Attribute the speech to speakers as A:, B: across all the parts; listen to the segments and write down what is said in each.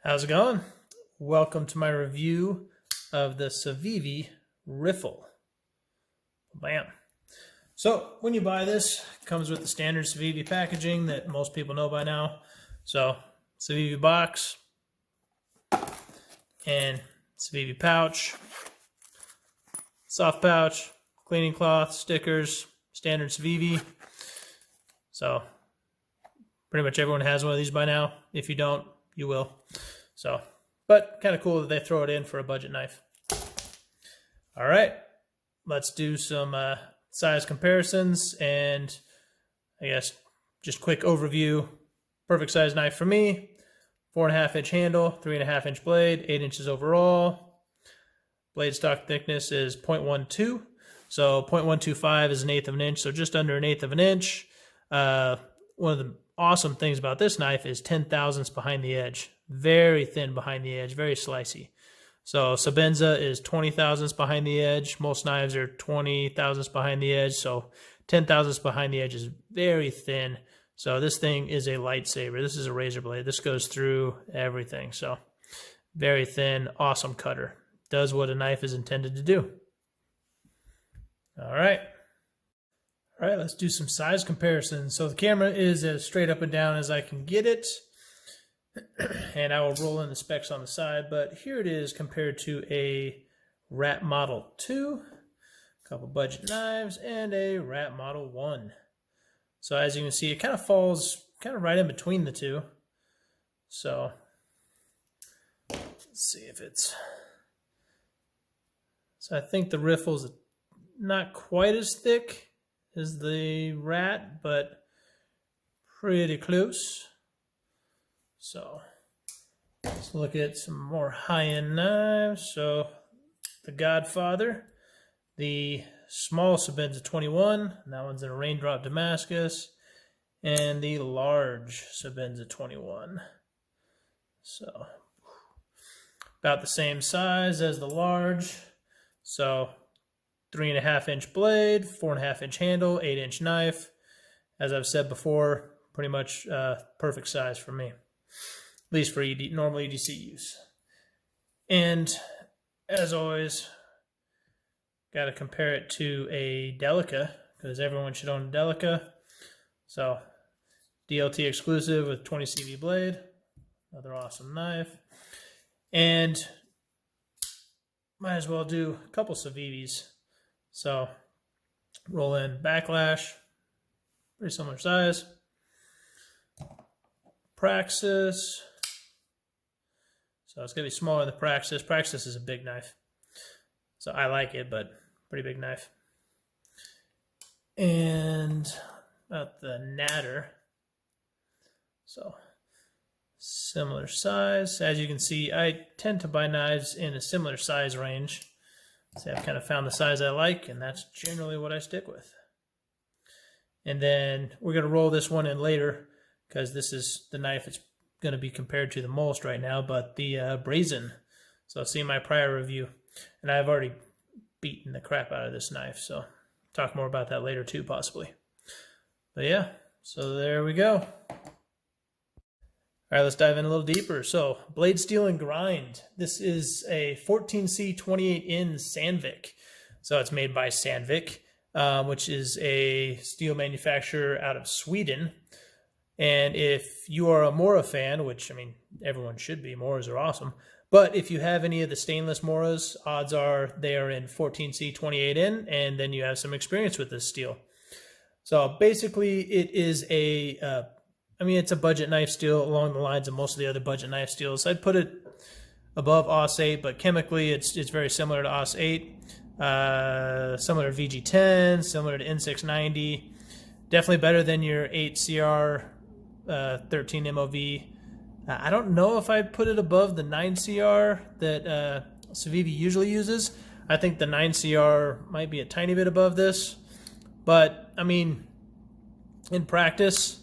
A: How's it going? Welcome to my review of the Civivi Riffle. Bam. So when you buy this, it comes with the standard Civivi packaging that most people know by now. So Civivi box and Civivi pouch, soft pouch, cleaning cloth, stickers, standard Civivi. So pretty much everyone has one of these by now. If you don't, you will. So, but kind of cool that they throw it in for a budget knife. All right, let's do some size comparisons and I guess just quick overview. Perfect size knife for me. 4.5 inch handle, 3.5 inch blade, 8 inches overall. Blade stock thickness is 0.12. So 0.125 is 1/8 of an inch, so just under 1/8 of an inch. One of the awesome things about this knife is 10 thousandths behind the edge. Very thin behind the edge, very slicey. So Sebenza is 20 thousandths behind the edge. Most knives are 20 thousandths behind the edge. So 10 thousandths behind the edge is very thin. So this thing is a lightsaber. This is a razor blade. This goes through everything. So very thin, awesome cutter. Does what a knife is intended to do. All right. All right, let's do some size comparisons. So the camera is as straight up and down as I can get it. And I will roll in the specs on the side, but here it is compared to a Rat Model 2, a couple budget knives, and a Rat Model 1. So as you can see, it kind of falls kind of right in between the two. So let's see if it's... So I think the Riffle's not quite as thick as the Rat, but pretty close. So let's look at some more high-end knives. So the Godfather, the small Sebenza 21, and that one's in a Raindrop Damascus, and the large Sebenza 21. So about the same size as the large. So 3.5 inch blade, 4.5 inch handle, 8 inch knife. As I've said before, pretty much perfect size for me. At least for normal EDC use. And as always, got to compare it to a Delica because everyone should own a Delica. So DLT exclusive with 20 CV blade, another awesome knife. And might as well do a couple Civivis. So roll in Backlash, pretty similar size. Praxis. So it's going to be smaller than the Praxis. Praxis is a big knife. So I like it, but pretty big knife. And about the Natter. So similar size. As you can see, I tend to buy knives in a similar size range. So I've kind of found the size I like, and that's generally what I stick with. And then we're going to roll this one in later because this is the knife it's going to be compared to the most right now, but the Brazen. So see my prior review, and I've already beaten the crap out of this knife, so talk more about that later too, possibly. But yeah, so there we go. All right, let's dive in a little deeper. So blade steel and grind. This is a 14C 28N Sandvik. So it's made by Sandvik, which is a steel manufacturer out of Sweden. And if you are a Mora fan, which, I mean, everyone should be, Moras are awesome, but if you have any of the stainless Moras, odds are they are in 14C 28N, and then you have some experience with this steel. So basically, it is a, it's a budget knife steel along the lines of most of the other budget knife steels. I'd put it above AUS 8, but chemically, it's very similar to AUS 8, similar to VG10, similar to N690, definitely better than your 8CR 13 MOV. I don't know if I'd put it above the 9CR that Civivi usually uses. I think the 9CR might be a tiny bit above this, but I mean, in practice,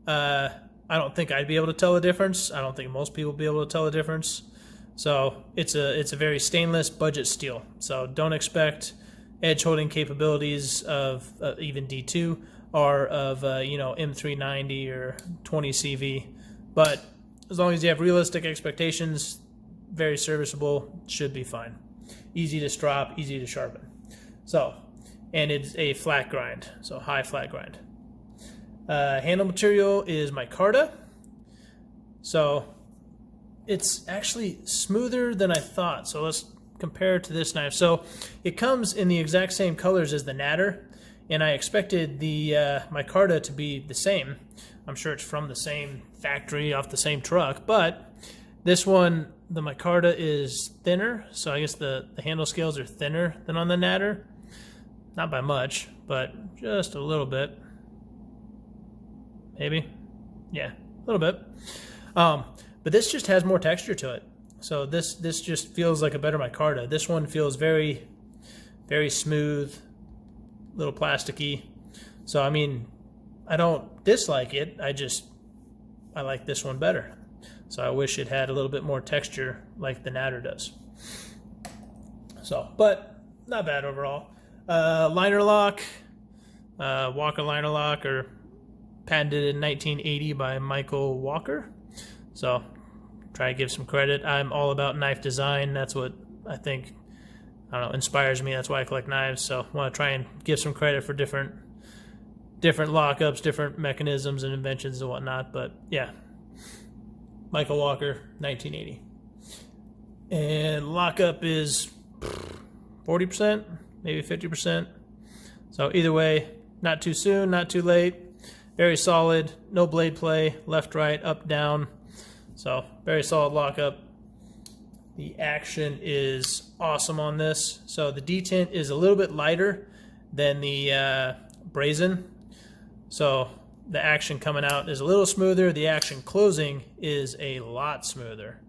A: I don't think I'd be able to tell the difference. I don't think most people will be able to tell the difference. So it's a very stainless budget steel. So don't expect edge holding capabilities of even D2 or of M390 or 20 CV, but as long as you have realistic expectations, very serviceable, should be fine. Easy to strop, easy to sharpen. So, and it's a flat grind, so high flat grind. Handle material is micarta. So it's actually smoother than I thought. So let's compare it to this knife. So it comes in the exact same colors as the Natter, and I expected the micarta to be the same. I'm sure it's from the same factory, off the same truck, but this one, the micarta is thinner, so I guess the handle scales are thinner than on the Natter. Not by much, but just a little bit. Maybe. Yeah, a little bit. But this just has more texture to it. So this just feels like a better micarta. This one feels very, very smooth, a little plasticky. So, I mean, I don't dislike it. I like this one better. So I wish it had a little bit more texture like the Natter does. So, but not bad overall. Liner lock, Walker liner lock, or patented in 1980 by Michael Walker. So try to give some credit. I'm all about knife design. That's what I think, I don't know, inspires me. That's why I collect knives. So I want to try and give some credit for different lockups, different mechanisms and inventions and whatnot. But yeah, Michael Walker, 1980. And lockup is 40%, maybe 50%. So either way, not too soon, not too late. Very solid, no blade play, left, right, up, down. So very solid lockup. The action is awesome on this. So the detent is a little bit lighter than the Brazen. So the action coming out is a little smoother. The action closing is a lot smoother.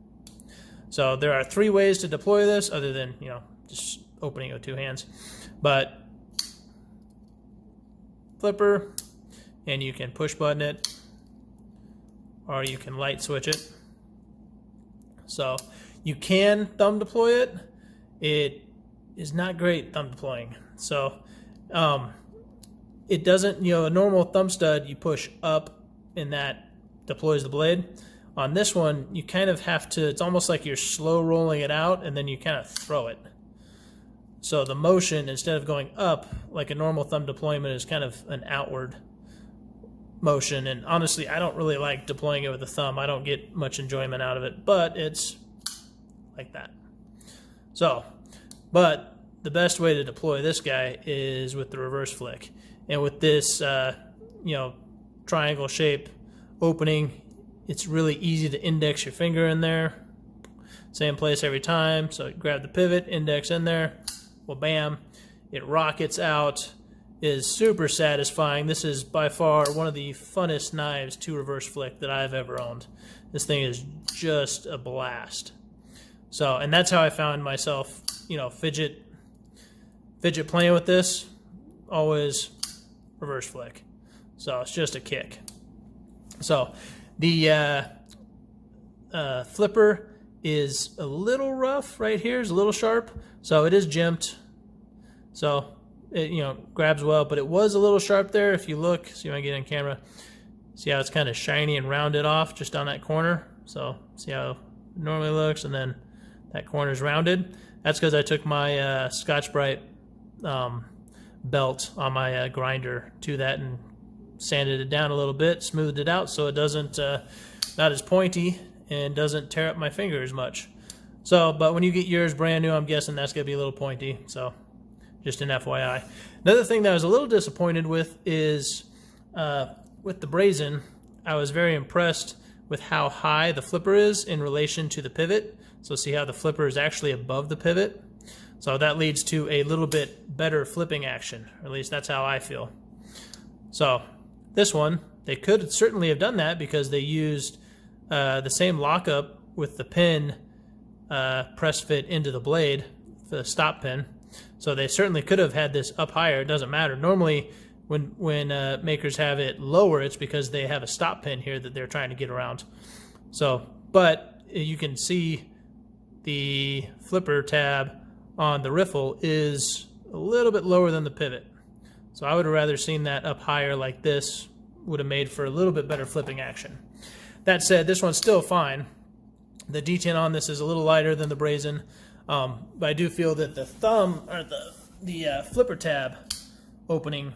A: So there are 3 ways to deploy this other than, you know, just opening it with 2 hands. But flipper, and you can push button it, or you can light switch it. So you can thumb deploy it. It is not great thumb deploying. So it doesn't, you know, a normal thumb stud, you push up and that deploys the blade. On this one, you kind of have to, it's almost like you're slow rolling it out and then you kind of throw it. So the motion, instead of going up like a normal thumb deployment, is kind of an outward motion. And honestly, I don't really like deploying it with the thumb. I don't get much enjoyment out of it, but it's like that. So, but the best way to deploy this guy is with the reverse flick. And with this, you know, triangle shape opening, it's really easy to index your finger in there. Same place every time. So grab the pivot, index in there. Well, bam, it rockets out. Is super satisfying. This is by far one of the funnest knives to reverse flick that I've ever owned. This thing is just a blast. So, and that's how I found myself, you know, fidget playing with this. Always reverse flick. So it's just a kick. So the flipper is a little rough right here. It's a little sharp. So it is jimped. So it, you know, grabs well, but it was a little sharp there. If you look, see when I get in camera, see how it's kind of shiny and rounded off just on that corner. So see how it normally looks, and then that corner is rounded. That's because I took my Scotch-Brite belt on my grinder to that and sanded it down a little bit, smoothed it out so it doesn't, not as pointy and doesn't tear up my finger as much. So, but when you get yours brand new, I'm guessing that's going to be a little pointy. So just an FYI. Another thing that I was a little disappointed with is with the Brazen, I was very impressed with how high the flipper is in relation to the pivot. So see how the flipper is actually above the pivot. So that leads to a little bit better flipping action, or at least that's how I feel. So this one, they could certainly have done that because they used the same lockup with the pin press fit into the blade for the stop pin. So they certainly could have had this up higher. It doesn't matter. Normally, when makers have it lower, it's because they have a stop pin here that they're trying to get around. So, but you can see the flipper tab on the Riffle is a little bit lower than the pivot. So I would have rather seen that up higher like this. Would have made for a little bit better flipping action. That said, this one's still fine. The detent on this is a little lighter than the Brazen, but I do feel that the thumb, or the flipper tab opening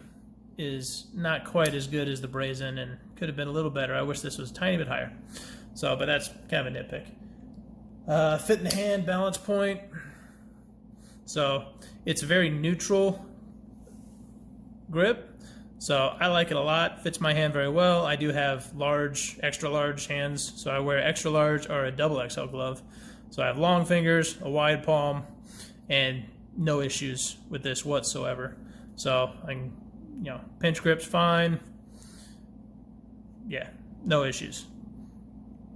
A: is not quite as good as the Brazen and could have been a little better. I wish this was a tiny bit higher. So, but that's kind of a nitpick. Fit in the hand, balance point. So it's a very neutral grip. So I like it a lot. Fits my hand very well. I do have large, extra large hands. So I wear extra large or a double XL glove. So I have long fingers, a wide palm, and no issues with this whatsoever. So I can, pinch grip's fine. Yeah, no issues.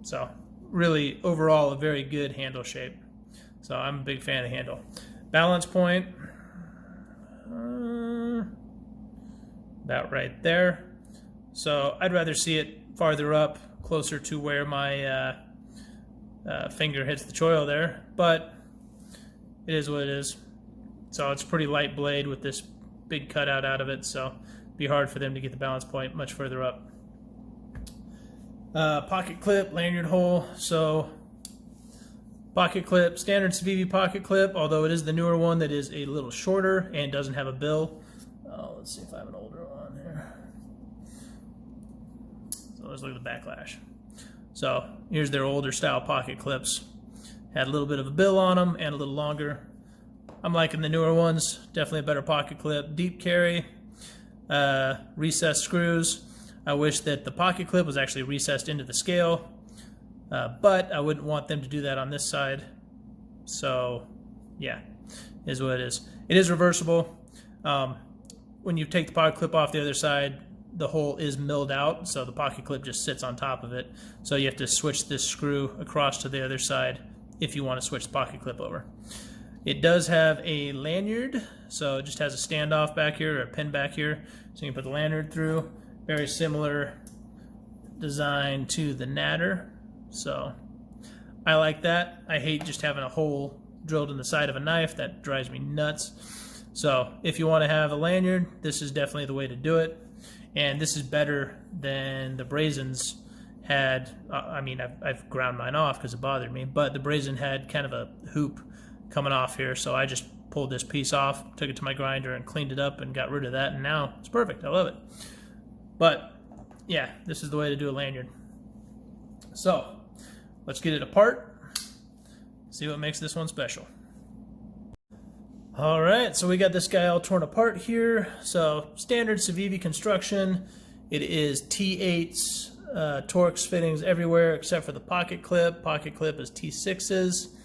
A: So really, overall, a very good handle shape. So I'm a big fan of the handle. Balance point, about right there. So I'd rather see it farther up, closer to where my finger hits the choil there, but it is what it is. So it's a pretty light blade with this big cutout out of it, so it'd be hard for them to get the balance point much further up. Pocket clip, lanyard hole. So pocket clip, standard Civivi pocket clip, although it is the newer one that is a little shorter and doesn't have a bill. Let's see if I have an older one here. So let's look at the backlash. So here's their older style pocket clips. Had a little bit of a bill on them and a little longer. I'm liking the newer ones. Definitely a better pocket clip. Deep carry, recessed screws. I wish that the pocket clip was actually recessed into the scale, but I wouldn't want them to do that on this side. So yeah, is what it is. It is reversible. When you take the pocket clip off the other side, the hole is milled out, so the pocket clip just sits on top of it. So you have to switch this screw across to the other side if you want to switch the pocket clip over. It does have a lanyard, so it just has a standoff back here, or a pin back here, so you can put the lanyard through. Very similar design to the Natter, so I like that. I hate just having a hole drilled in the side of a knife. That drives me nuts. So if you want to have a lanyard, this is definitely the way to do it. And this is better than the Brazens had. I mean, I've ground mine off because it bothered me, but the Brazen had kind of a hoop coming off here, so I just pulled this piece off, took it to my grinder and cleaned it up and got rid of that, and now it's perfect. I love it. But yeah, this is the way to do a lanyard. So let's get it apart, see what makes this one special. All right, so we got this guy all torn apart here. So standard Civivi construction. It is T8s, Torx fittings everywhere except for the pocket clip. Pocket clip is T6s.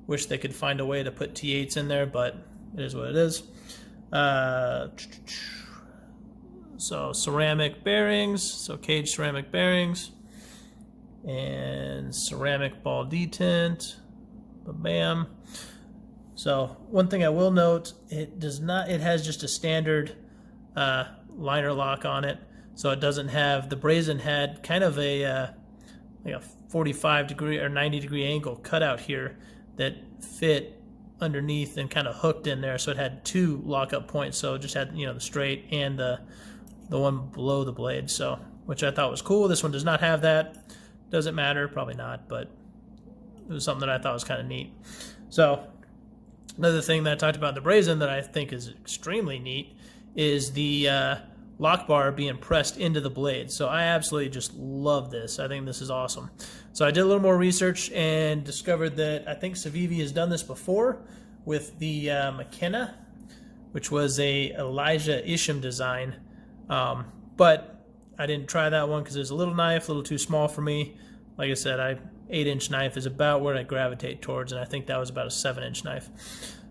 A: Wish they could find a way to put T8s in there, but it is what it is. So ceramic bearings, so cage ceramic bearings, and ceramic ball detent. Bam. So one thing I will note, it has just a standard liner lock on it, so it doesn't have, the Brazen had kind of a like a 45 degree or 90 degree angle cut out here that fit underneath and kind of hooked in there, so it had two lockup points, so it just had, the straight and the one below the blade, so, which I thought was cool. This one does not have that. Doesn't matter, probably not, but it was something that I thought was kind of neat. So another thing that I talked about in the Brazen that I think is extremely neat is the lock bar being pressed into the blade. So I absolutely just love this. I think this is awesome. So I did a little more research and discovered that I think Civivi has done this before with the McKenna, which was a Elijah Isham design. But I didn't try that one because it was a little knife, a little too small for me. Like I said, 8-inch knife is about where I gravitate towards, and I think that was about a 7-inch knife.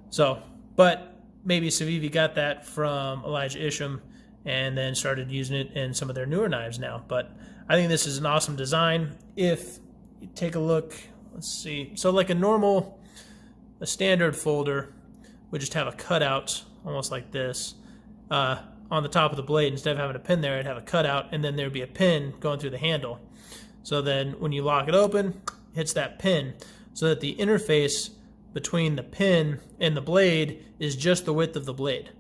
A: So, but maybe Civivi got that from Elijah Isham and then started using it in some of their newer knives now. But I think this is an awesome design. If you take a look, let's see. So like a standard folder would just have a cutout, almost like this, on the top of the blade. Instead of having a pin there, it'd have a cutout, and then there'd be a pin going through the handle. So then when you lock it open, it hits that pin, so that the interface between the pin and the blade is just the width of the blade.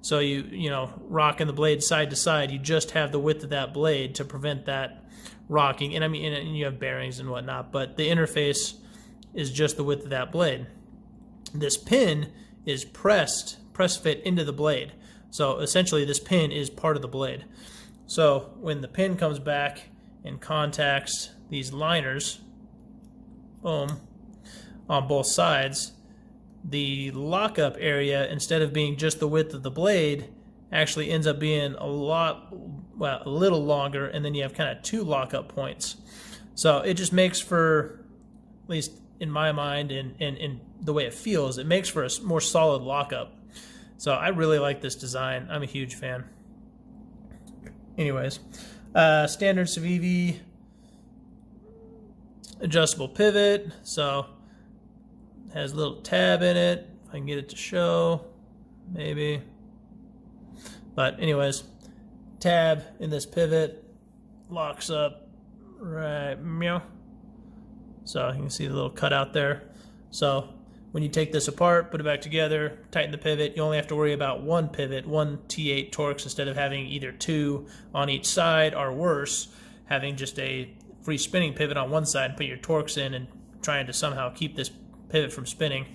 A: So you rocking the blade side to side, you just have the width of that blade to prevent that rocking. And I mean, and you have bearings and whatnot, but the interface is just the width of that blade. This pin is press fit into the blade. So essentially this pin is part of the blade. So when the pin comes back and contacts these liners, boom, on both sides, the lockup area, instead of being just the width of the blade, actually ends up being a little longer, and then you have kind of two lockup points. So it just makes for, at least in my mind and the way it feels, it makes for a more solid lockup. So I really like this design. I'm a huge fan. Anyways, standard Civivi adjustable pivot. So it has a little tab in it. If I can get it to show, maybe. But anyways, tab in this pivot locks up right, meow. So you can see the little cutout there. So when you take this apart, put it back together, tighten the pivot, you only have to worry about one pivot, one T8 Torx, instead of having either two on each side, or worse, having just a free spinning pivot on one side and put your Torx in and trying to somehow keep this pivot from spinning.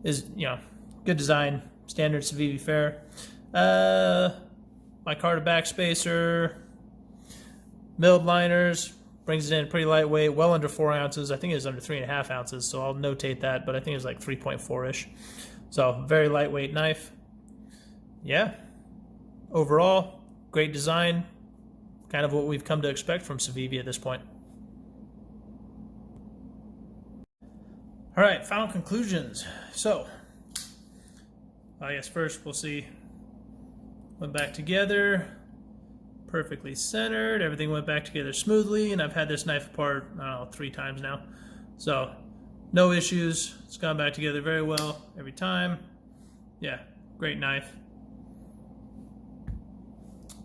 A: Is, you know, good design, standard Civivi fare. Micarta backspacer, milled liners, brings it in pretty lightweight, well under 4 ounces. I think it was under 3.5 ounces, so I'll notate that, but I think it was like 3.4-ish. So very lightweight knife. Yeah. Overall, great design. Kind of what we've come to expect from Civivi at this point. All right, final conclusions. So, I guess first we'll see. Went back together. Perfectly centered, everything went back together smoothly, and I've had this knife apart, I don't know, 3 times now. So, no issues, it's gone back together very well every time. Yeah, great knife.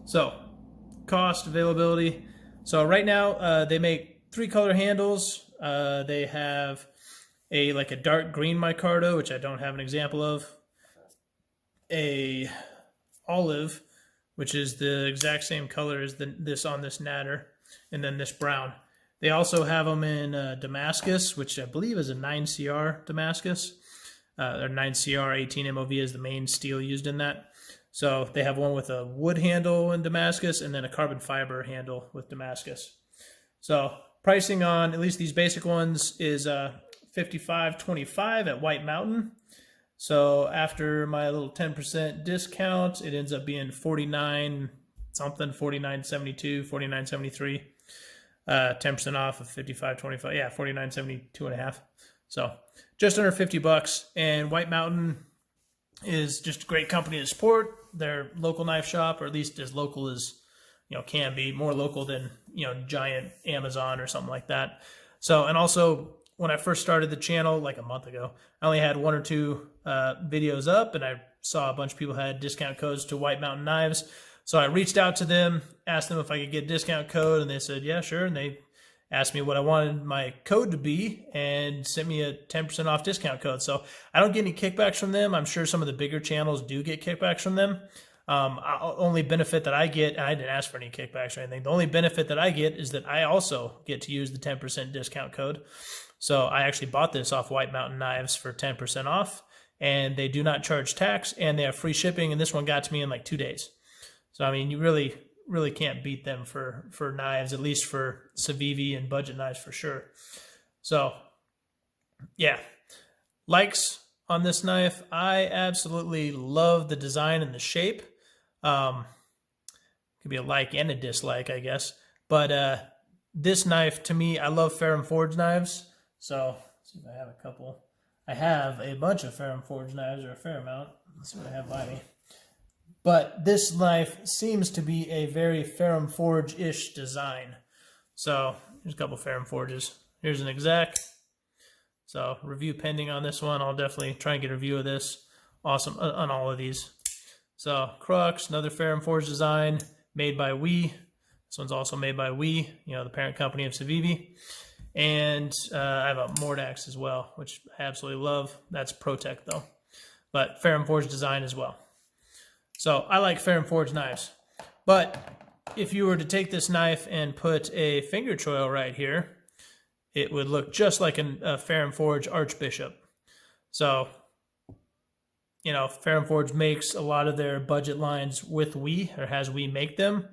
A: So, cost, availability. So right now, they make 3 color handles. They have like a dark green micarta, which I don't have an example of. A olive, which is the exact same color as this on this natter, and then this brown. They also have them in Damascus, which I believe is a 9CR Damascus. Or 9CR 18 MOV is the main steel used in that. So they have one with a wood handle in Damascus, and then a carbon fiber handle with Damascus. So pricing on at least these basic ones is $55.25 at White Mountain. So after my little 10% discount, it ends up being 49 something, 49.72, 49.73. 10% off of 55.25. Yeah, 49.72.5. So just under $50. And White Mountain is just a great company to support. Their local knife shop, or at least as local as, you know, can be, more local than, you know, giant Amazon or something like that. So, and also when I first started the channel like a month ago, I only had 1 or 2 videos up, and I saw a bunch of people had discount codes to White Mountain knives. So I reached out to them, asked them if I could get a discount code, and they said, yeah, sure. And they asked me what I wanted my code to be and sent me a 10% off discount code. So I don't get any kickbacks from them. I'm sure some of the bigger channels do get kickbacks from them. Only benefit that I get, and I didn't ask for any kickbacks or anything, the only benefit that I get is that I also get to use the 10% discount code. So I actually bought this off White Mountain Knives for 10% off, and they do not charge tax, and they have free shipping, and this one got to me in like 2 days. So, I mean, you really can't beat them for knives, at least for Civivi and budget knives for sure. So, yeah. Likes on this knife, I absolutely love the design and the shape. Could be a like and a dislike, I guess. But this knife, to me, I love Ferrum Forge knives. So, let's see if I have a couple. I have a bunch of Ferrum Forge knives, or a fair amount. Let's see what I have by me. But this knife seems to be a very Ferrum Forge-ish design. So, here's a couple Ferrum Forges. Here's an exec. So, review pending on this one. I'll definitely try and get a review of this. Awesome on all of these. So, Crux, another Ferrum Forge design, made by We. This one's also made by We, you know, the parent company of Civivi. And I have a Mordax as well, which I absolutely love. That's ProTech, though. But Ferrum Forge design as well. So, I like Ferrum Forge knives. But if you were to take this knife and put a finger choil right here, it would look just like a Ferrum Forge Archbishop. So, you know, Ferrum Forge makes a lot of their budget lines with WE, or has WE make them.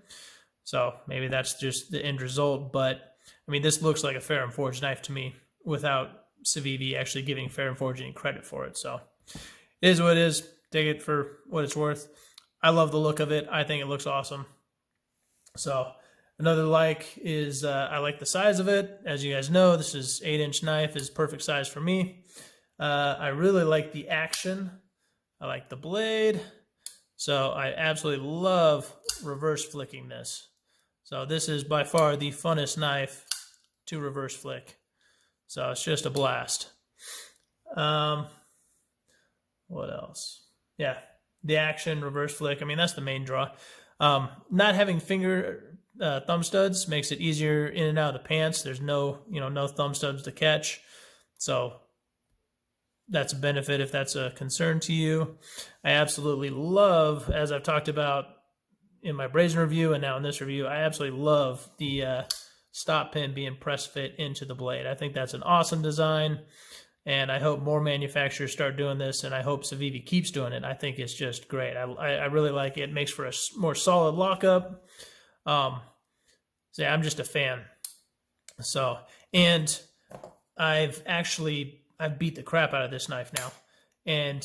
A: So maybe that's just the end result. But, I mean, this looks like a Ferrum Forge knife to me without Civivi actually giving Ferrum Forge any credit for it. So it is what it is. Take it for what it's worth. I love the look of it. I think it looks awesome. So another like is I like the size of it. As you guys know, this is 8-inch knife is perfect size for me. I really like the action. I like the blade. So I absolutely love reverse flicking this. So this is by far the funnest knife to reverse flick. So it's just a blast. What else? Yeah, the action, reverse flick. I mean, that's the main draw. Not having finger thumb studs makes it easier in and out of the pants. There's no thumb studs to catch. So that's a benefit if that's a concern to you. I absolutely love, as I've talked about in my Brazen review and now in this review, I absolutely love the stop pin being press fit into the blade. I think that's an awesome design. And I hope more manufacturers start doing this, and I hope Civivi keeps doing it. I think it's just great. I really like it. It makes for a more solid lockup. So yeah, I'm just a fan. So, and I've beat the crap out of this knife now. And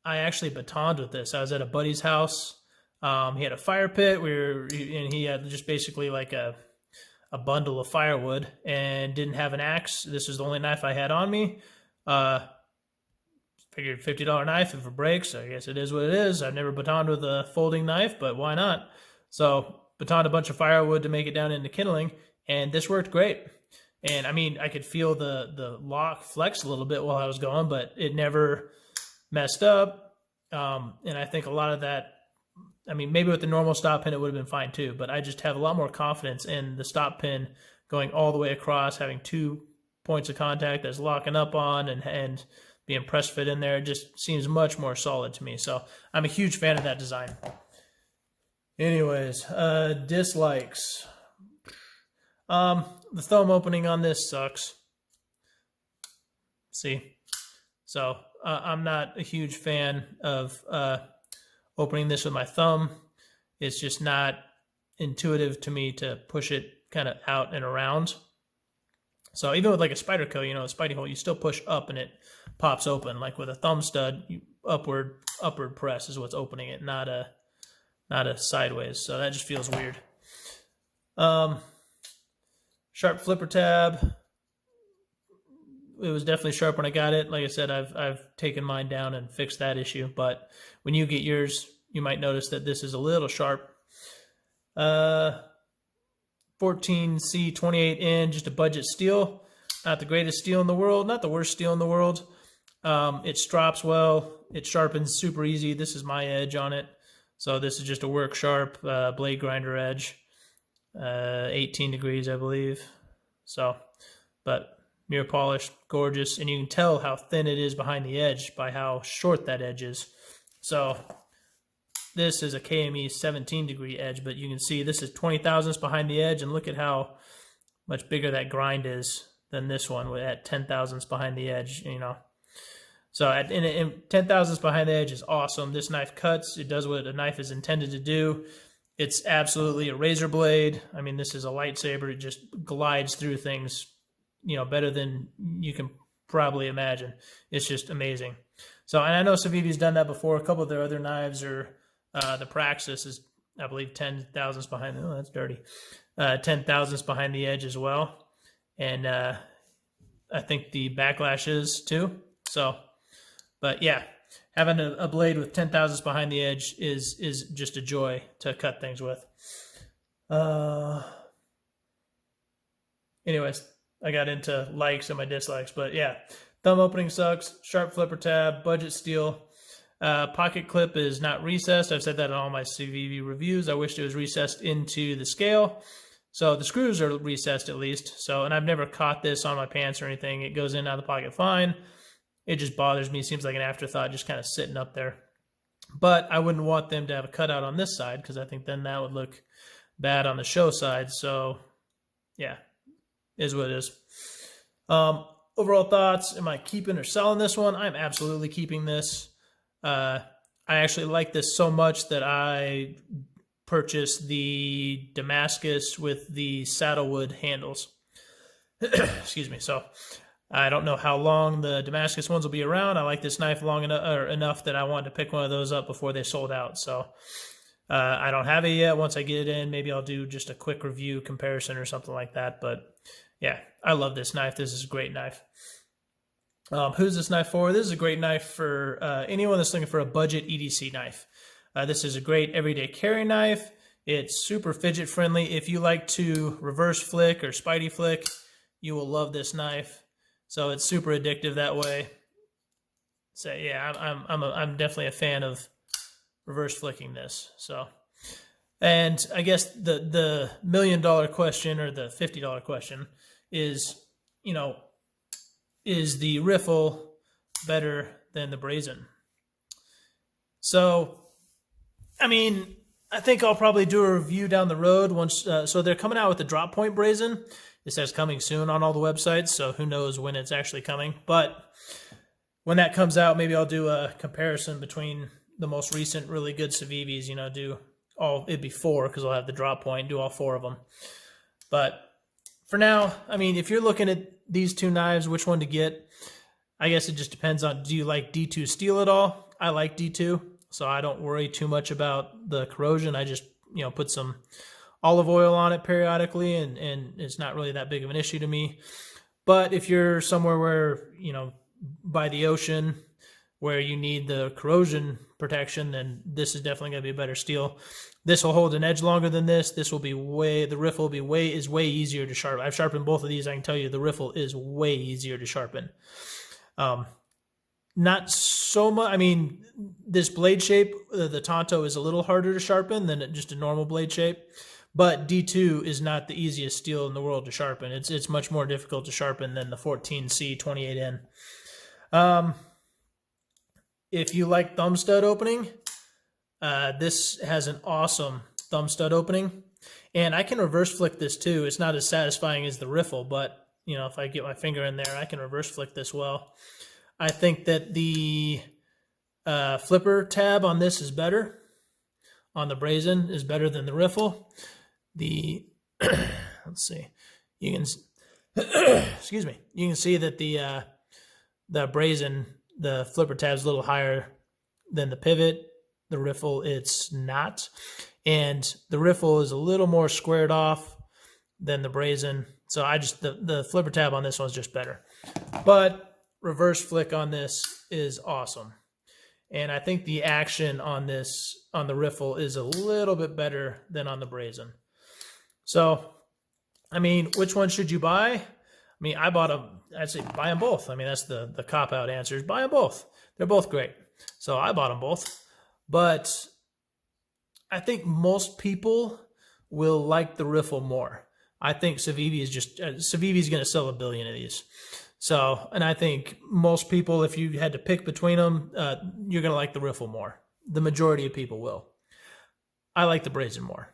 A: I actually batoned with this. I was at a buddy's house. He had a fire pit. And he had just basically like a bundle of firewood and didn't have an axe. This was the only knife I had on me. Figured $50 knife if it breaks. I guess it is what it is. I've never batoned with a folding knife, but why not? So batoned a bunch of firewood to make it down into kindling, and this worked great. And I mean, I could feel the lock flex a little bit while I was going, but it never messed up. And I think a lot of that, I mean, maybe with the normal stop pin, it would have been fine too, but I just have a lot more confidence in the stop pin going all the way across, having 2 points of contact that's locking up on and being press fit in there. It just seems much more solid to me. So I'm a huge fan of that design. Anyways, dislikes. The thumb opening on this sucks. See? So I'm not a huge fan of opening this with my thumb. It's just not intuitive to me to push it kind of out and around. So even with like a Spyderco, a Spidey hole, you still push up and it pops open. Like with a thumb stud, upward press is what's opening it, not a sideways. So that just feels weird. Sharp flipper tab. It was definitely sharp when I got it. Like I said, I've taken mine down and fixed that issue. But when you get yours, you might notice that this is a little sharp. 14C 28N, just a budget steel. Not the greatest steel in the world, not the worst steel in the world. It strops well. It sharpens super easy. This is my edge on it. So this is just a work sharp blade grinder edge. 18 degrees, I believe. So, but mirror polished, gorgeous. And you can tell how thin it is behind the edge by how short that edge is. So this is a KME 17 degree edge, but you can see this is 20 thousandths behind the edge, and look at how much bigger that grind is than this one at 10 thousandths behind the edge, So in 10 thousandths behind the edge is awesome. This knife cuts. It does what a knife is intended to do. It's absolutely a razor blade. I mean, this is a lightsaber. It just glides through things, better than you can probably imagine. It's just amazing. So, and I know Civivi's done that before. A couple of their other knives are, the Praxis is, I believe, 10 thousandths behind. Oh, that's dirty. 10 thousandths behind the edge as well. And I think the Backlash is too. So, but yeah, having a blade with 10 thousandths behind the edge is just a joy to cut things with. Anyways, I got into likes and my dislikes, but yeah, thumb opening sucks. Sharp flipper tab, budget steel. Pocket clip is not recessed. I've said that in all my Civivi reviews. I wish it was recessed into the scale. So the screws are recessed at least. So, and I've never caught this on my pants or anything. It goes in and out of the pocket fine. It just bothers me. It seems like an afterthought, just kind of sitting up there. But I wouldn't want them to have a cutout on this side, because I think then that would look bad on the show side. So yeah, is what it is. Overall thoughts, am I keeping or selling this one? I'm absolutely keeping this. I actually like this so much that I purchased the Damascus with the saddlewood handles. Excuse me. So I don't know how long the Damascus ones will be around. I like this knife long enough that I wanted to pick one of those up before they sold out. So I don't have it yet. Once I get it in, maybe I'll do just a quick review comparison or something like that. But yeah, I love this knife. This is a great knife. Who's this knife for? This is a great knife for anyone that's looking for a budget EDC knife. This is a great everyday carry knife. It's super fidget friendly. If you like to reverse flick or spidey flick, you will love this knife. So it's super addictive that way. So yeah, I'm definitely a fan of reverse flicking this. So, and I guess the $1 million question, or the $50 question, is, you know, is the Riffle better than the Brazen? So, I mean, I think I'll probably do a review down the road once. So they're coming out with the drop point Brazen. It says coming soon on all the websites, so who knows when it's actually coming. But when that comes out, maybe I'll do a comparison between the most recent really good Civivis, you know, it'd be 4 because I'll have the drop point, do all 4 of them. But for now, I mean, if you're looking at these two knives, which one to get, I guess it just depends on, do you like D2 steel at all? I like D2, so I don't worry too much about the corrosion. I just, you know, put some olive oil on it periodically, and it's not really that big of an issue to me. But if you're somewhere where, you know, by the ocean, where you need the corrosion protection, then this is definitely going to be a better steel. This will hold an edge longer than this. This will be the Riffle will be way easier to sharpen. I've sharpened both of these. I can tell you the Riffle is way easier to sharpen. Not so much. I mean, this blade shape, the Tonto, is a little harder to sharpen than just a normal blade shape. But D2 is not the easiest steel in the world to sharpen. It's much more difficult to sharpen than the 14C 28N. If you like thumb stud opening, this has an awesome thumb stud opening. And I can reverse flick this too. It's not as satisfying as the Riffle, but you know, if I get my finger in there, I can reverse flick this well. I think that the flipper tab on this is better. On the Brazen is better than the Riffle. Let's see, you can excuse me. You can see that the Brazen, the flipper tab is a little higher than the pivot. The Riffle, it's not. And the Riffle is a little more squared off than the Brazen. So the flipper tab on this one's just better. But reverse flick on this is awesome. And I think the action on the Riffle is a little bit better than on the Brazen. So, I mean, which one should you buy? I mean, I'd say buy them both. I mean, that's the cop-out answer is buy them both. They're both great. So I bought them both. But I think most people will like the Riffle more. I think Civivi is going to sell 1 billion of these. So, and I think most people, if you had to pick between them, you're going to like the Riffle more. The majority of people will. I like the Brazen more.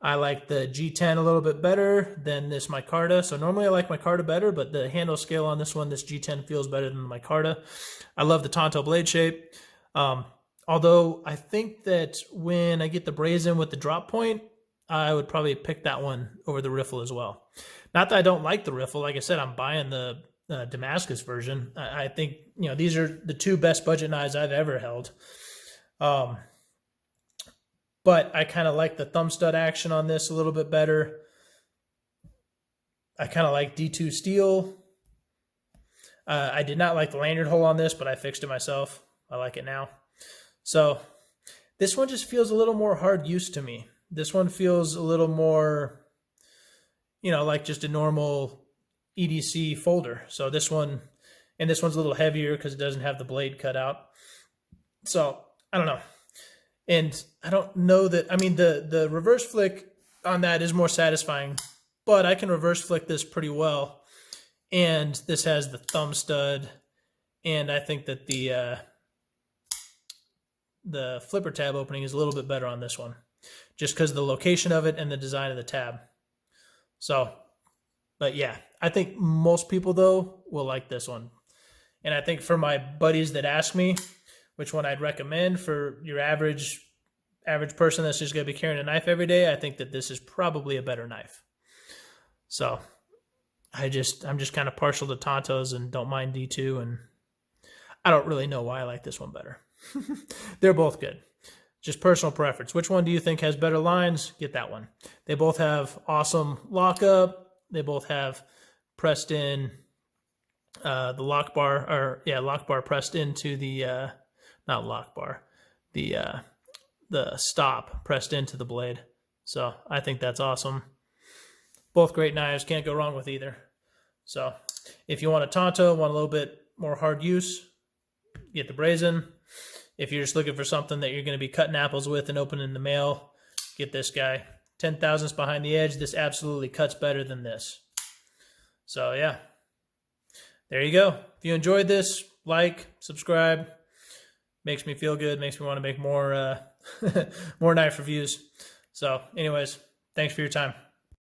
A: I like the G10 a little bit better than this micarta. So normally I like micarta better, but the handle scale on this one, this G10 feels better than the micarta. I love the Tonto blade shape. Although I think that when I get the Brazen with the drop point, I would probably pick that one over the Riffle as well. Not that I don't like the Riffle. Like I said, I'm buying the Damascus version. I think, you know, these are the 2 best budget knives I've ever held. But I kind of like the thumb stud action on this a little bit better. I kind of like D2 steel. I did not like the lanyard hole on this, but I fixed it myself. I like it now. So this one just feels a little more hard use to me. This one feels a little more, you know, like just a normal EDC folder. So this one's a little heavier because it doesn't have the blade cut out. So I don't know. And I don't know that, I mean, the reverse flick on that is more satisfying, but I can reverse flick this pretty well. And this has the thumb stud, and I think that the flipper tab opening is a little bit better on this one. just because of the location of it and the design of the tab. So, but yeah, I think most people though will like this one. And I think for my buddies that ask me which one I'd recommend for your average person that's just going to be carrying a knife every day, I think that this is probably a better knife. So I'm just kind of partial to Tontos and don't mind D2, and I don't really know why I like this one better. They're both good. Just personal preference. Which one do you think has better lines? Get that one. They both have awesome lockup. They both have pressed in the lock bar, lock bar pressed into the not lock bar, the stop pressed into the blade. So I think that's awesome. Both great knives. Can't go wrong with either. So if you want a Tonto, want a little bit more hard use, get the Brazen. If you're just looking for something that you're going to be cutting apples with and opening the mail, get this guy. 10 thousandths behind the edge. This absolutely cuts better than this. So yeah, there you go. If you enjoyed this, like, subscribe. Makes me feel good. Makes me want to make more more knife reviews. So anyways, thanks for your time.